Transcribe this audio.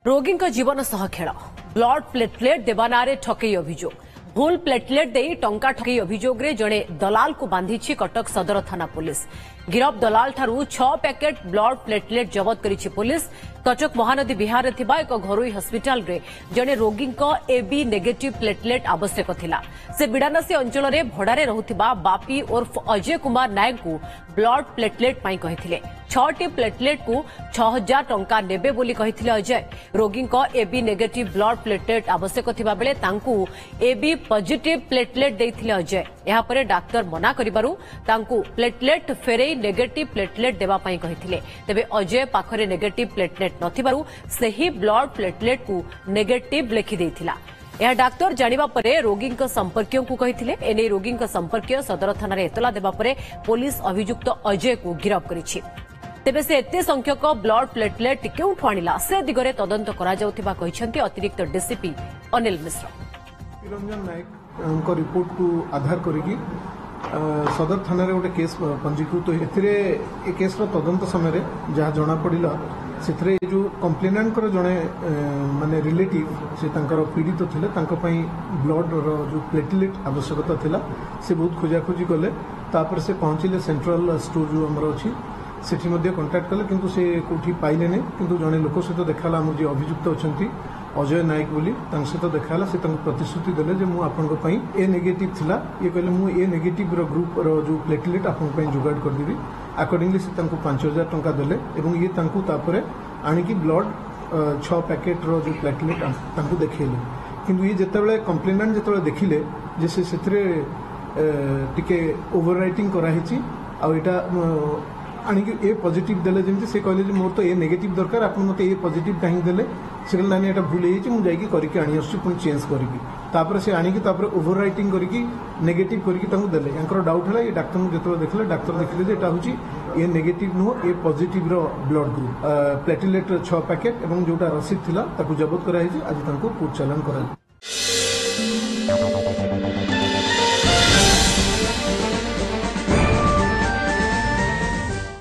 रोगी जीवन सह खेल ब्लड प्लेटलेट देवानारे ठकई अभियोग भूल प्लेटलेट दे टंका ठकई अभियोग रे जड़े दलाल को बांधी कटक सदर थाना पुलिस गिरफ दलाल ठारू 6 पैकेट ब्लड प्लेटलेट जबत करिछि पुलिस। कटक महानदी विहार थिबा एक घरोई हस्पिटाल रे जड़े रोगी एबी नेगेटिव प्लेटलेट आवश्यक थिला। से बिडानासी अंचल रे भड़ारे रहुथिबा बापी उर्फ अजय कुमार नायक को ब्लड प्लेटलेट पाई कहिथिले। 6टी प्लेटलेट को 6000 टंका नेबे बोली कहिथिले अजय। रोगी एबी नेगेटिव ब्लड प्लेटलेट आवश्यक थिबा बेले तांकू एबी पॉजिटिव प्लेटलेट देथिले अजय। यहा परे डाक्टर मना करिबारु तांकू प्लेटलेट फेरे नेगेटिव प्लेटलेट देबा पाई कहिथिले। तेबे अजय पाखरे नेगेटिव प्लेटलेट नथिबारु सेही ब्लड प्लेटलेट को नेगेटिव लिखि देथिला। यह डाक्टर जानिबा परे रोगी संपर्कियों को कहिथिले। एने रोगी संपर्कीय सदर थाना रे एतला देबा परे पुलिस अभियुक्त अजय को गिरफ्त करिछि। तेबे से एते संख्यक ब्लड प्लेटलेट केउठु आनिला से दिगरे तदंत करा जाउथिबा कहिसंती अतिरिक्त डीसीपी अनिल मिश्र। निरंजन नायक रिपोर्ट को आधार करिकी सदर थाना रे गोटे केस पंजीकृत एथिरे ए केस रो तदंत समय जहाँ जना पड़िला से जो कंप्लेनेंट जड़े माने रिलेटिव से पीड़ित थिले तांको पई ब्लड रो जो प्लेटलेट आवश्यकता थिला से बहुत खोजाखोजी कले। तापर से पहुंचले सेंट्रल स्टोर जो हमर अछि सेठी मध्ये कांटेक्ट कले किंतु से कोठी पाइले ने किंतु जड़े लोक सहित देखाला हम जे अभियुक्त अछंती अजय नायक बोली तांक सहित देखाला से प्रतिश्रुति देले जे मु आपन को पई ए नेगेटिव थिला ये कहले मु ए नेगेटिव रो ग्रुप रो जो प्लेटलेट आपन पई जुगाड़ कर देबी। अकॉर्डिंगली से तांको 5000 टंका देले एवं ये तांको तापरे आनिकी ब्लड 6 पैकेट रो जो प्लेटलेट तांको देखेले। किंतु ये जेतेबेले कंप्लेनेंट जेतेबेले देखिले जे से सेथरे टिके ओवरराइटिंग करा हिची आ एटा आनिकी ए पॉजिटिव देले जेमति से कहले जे मोर तो ए नेगेटिव दरकार आपन मते ए पॉजिटिव काहे देले से कहले नानी एटा भूल हेची मु जाई की करके आनी आसु पुन चेंज करबी। तापर से आनिकी तापर ओवरराइटिंग करके नेगेटिव करके तांको देले। यांकर डाउट हला ये डाक्टर मु जेतो देखले डाक्टर देखले जे एटा होची ए नेगेटिव नो ए पॉजिटिव रो ब्लड ग्रुप प्लेटलेट 6 पैकेट एवं जोटा रसीद थिला ताकू जब्त करा हेची आज तांको कोर्ट चालान करा।